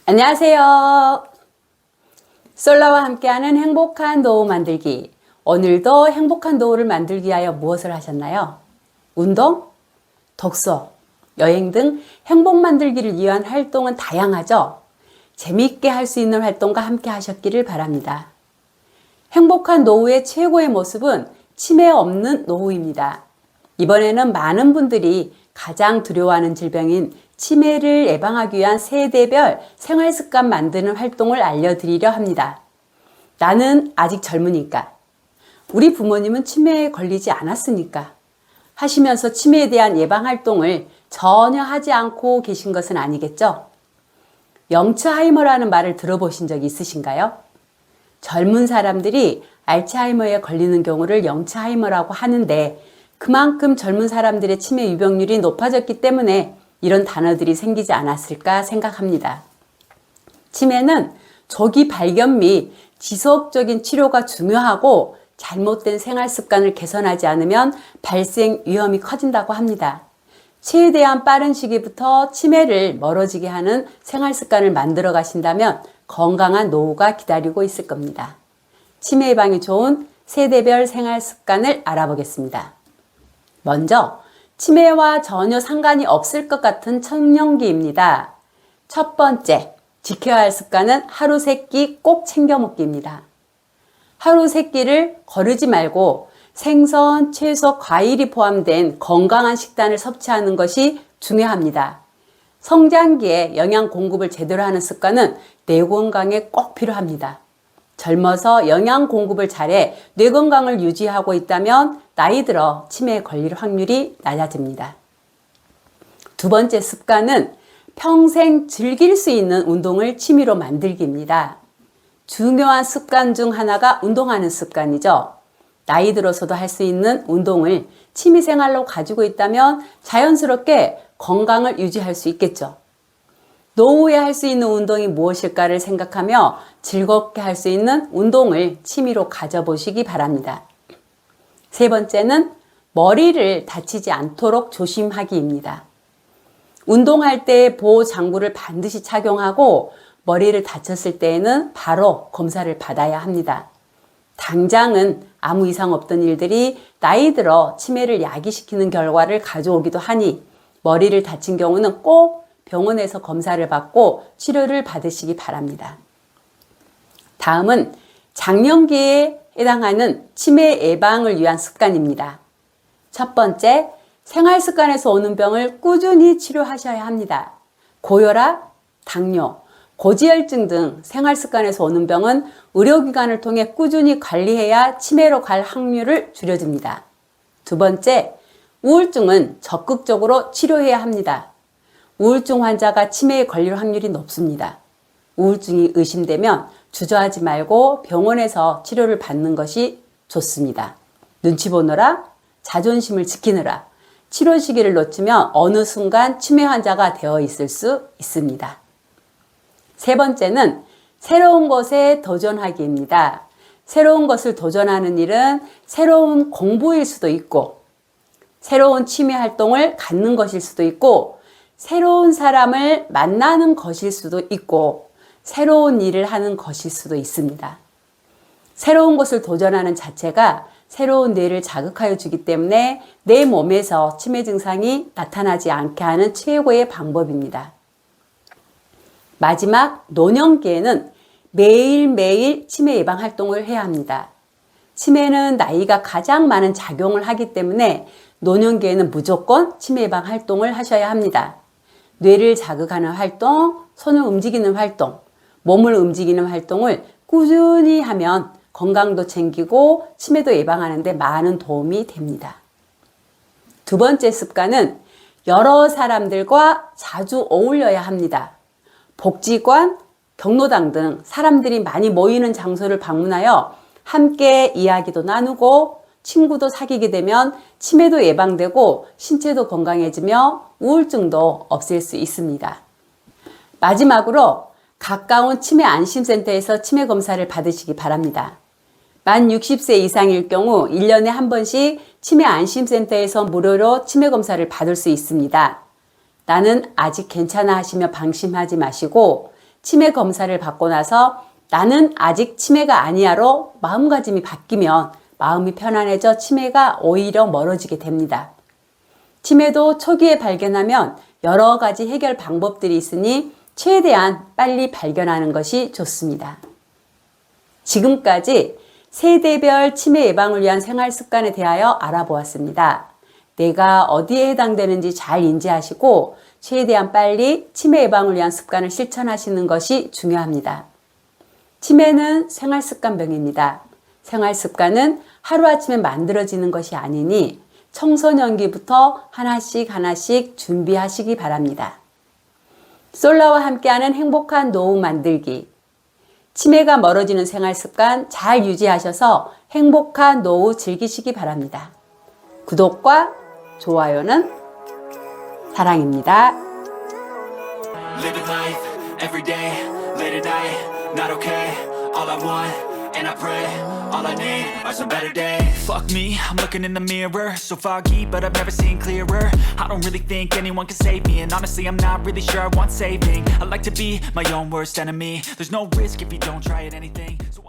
안녕하세요. 솔라와 함께하는 행복한 노후 만들기. 오늘도 행복한 노후를 만들기 위하여 무엇을 하셨나요? 운동, 독서, 여행 등 행복 만들기를 위한 활동은 다양하죠? 재미있게 할 수 있는 활동과 함께 하셨기를 바랍니다. 행복한 노후의 최고의 모습은 치매 없는 노후입니다. 이번에는 많은 분들이 가장 두려워하는 질병인 치매를 예방하기 위한 세대별 생활습관 만드는 활동을 알려드리려 합니다. 나는 아직 젊으니까, 우리 부모님은 치매에 걸리지 않았으니까 하시면서 치매에 대한 예방활동을 전혀 하지 않고 계신 것은 아니겠죠? 영츠하이머라는 말을 들어보신 적이 있으신가요? 젊은 사람들이 알츠하이머에 걸리는 경우를 영츠하이머라고 하는데 그만큼 젊은 사람들의 치매 유병률이 높아졌기 때문에 이런 단어들이 생기지 않았을까 생각합니다. 치매는 조기 발견 및 지속적인 치료가 중요하고 잘못된 생활 습관을 개선하지 않으면 발생 위험이 커진다고 합니다. 최대한 빠른 시기부터 치매를 멀어지게 하는 생활 습관을 만들어 가신다면 건강한 노후가 기다리고 있을 겁니다. 치매 예방에 좋은 세대별 생활 습관을 알아보겠습니다. 먼저 치매와 전혀 상관이 없을 것 같은 청년기입니다. 첫 번째, 지켜야 할 습관은 하루 3끼 꼭 챙겨 먹기입니다. 하루 3끼를 거르지 말고 생선, 채소, 과일이 포함된 건강한 식단을 섭취하는 것이 중요합니다. 성장기에 영양 공급을 제대로 하는 습관은 뇌 건강에 꼭 필요합니다. 젊어서 영양 공급을 잘해 뇌 건강을 유지하고 있다면 나이 들어 치매에 걸릴 확률이 낮아집니다. 두 번째 습관은 평생 즐길 수 있는 운동을 취미로 만들기입니다. 중요한 습관 중 하나가 운동하는 습관이죠. 나이 들어서도 할 수 있는 운동을 취미생활로 가지고 있다면 자연스럽게 건강을 유지할 수 있겠죠. 노후에 할 수 있는 운동이 무엇일까를 생각하며 즐겁게 할 수 있는 운동을 취미로 가져보시기 바랍니다. 세 번째는 머리를 다치지 않도록 조심하기입니다. 운동할 때 보호 장구를 반드시 착용하고 머리를 다쳤을 때에는 바로 검사를 받아야 합니다. 당장은 아무 이상 없던 일들이 나이 들어 치매를 야기시키는 결과를 가져오기도 하니 머리를 다친 경우는 꼭 병원에서 검사를 받고 치료를 받으시기 바랍니다. 다음은 장년기에 해당하는 치매 예방을 위한 습관입니다. 첫 번째, 생활 습관에서 오는 병을 꾸준히 치료하셔야 합니다. 고혈압, 당뇨, 고지혈증 등 생활 습관에서 오는 병은 의료기관을 통해 꾸준히 관리해야 치매로 갈 확률을 줄여줍니다. 두 번째, 우울증은 적극적으로 치료해야 합니다. 우울증 환자가 치매에 걸릴 확률이 높습니다. 우울증이 의심되면 주저하지 말고 병원에서 치료를 받는 것이 좋습니다. 눈치 보느라, 자존심을 지키느라 치료 시기를 놓치면 어느 순간 치매 환자가 되어 있을 수 있습니다. 세 번째는 새로운 것에 도전하기입니다. 새로운 것을 도전하는 일은 새로운 공부일 수도 있고 새로운 취미 활동을 갖는 것일 수도 있고 새로운 사람을 만나는 것일 수도 있고 새로운 일을 하는 것일 수도 있습니다. 새로운 것을 도전하는 자체가 새로운 뇌를 자극하여 주기 때문에 내 몸에서 치매 증상이 나타나지 않게 하는 최고의 방법입니다. 마지막 노년기에는 매일매일 치매 예방 활동을 해야 합니다. 치매는 나이가 가장 많은 작용을 하기 때문에 노년기에는 무조건 치매 예방 활동을 하셔야 합니다. 뇌를 자극하는 활동, 손을 움직이는 활동, 몸을 움직이는 활동을 꾸준히 하면 건강도 챙기고 치매도 예방하는 데 많은 도움이 됩니다. 두 번째 습관은 여러 사람들과 자주 어울려야 합니다. 복지관, 경로당 등 사람들이 많이 모이는 장소를 방문하여 함께 이야기도 나누고 친구도 사귀게 되면 치매도 예방되고 신체도 건강해지며 우울증도 없앨 수 있습니다. 마지막으로 가까운 치매 안심센터에서 치매 검사를 받으시기 바랍니다. 만 60세 이상일 경우 1년에 한 번씩 치매 안심센터에서 무료로 치매 검사를 받을 수 있습니다. 나는 아직 괜찮아 하시며 방심하지 마시고 치매 검사를 받고 나서 나는 아직 치매가 아니야로 마음가짐이 바뀌면 마음이 편안해져 치매가 오히려 멀어지게 됩니다. 치매도 초기에 발견하면 여러 가지 해결 방법들이 있으니 최대한 빨리 발견하는 것이 좋습니다. 지금까지 세대별 치매 예방을 위한 생활 습관에 대하여 알아보았습니다. 내가 어디에 해당되는지 잘 인지하시고 최대한 빨리 치매 예방을 위한 습관을 실천하시는 것이 중요합니다. 치매는 생활 습관병입니다. 생활 습관은 하루아침에 만들어지는 것이 아니니 청소년기부터 하나씩 준비하시기 바랍니다. 솔라와 함께하는 행복한 노후 만들기. 치매가 멀어지는 생활 습관 잘 유지하셔서 행복한 노후 즐기시기 바랍니다. 구독과 좋아요는 사랑입니다. Living life, every day, late at night, not okay. All I want, and I pray, all I need are some better days. Fuck me, I'm looking in the mirror, so foggy, but I've never seen clearer. I don't really think anyone can save me, and honestly I'm not really sure I want saving. I like to be my own worst enemy, there's no risk if you don't try at anything, so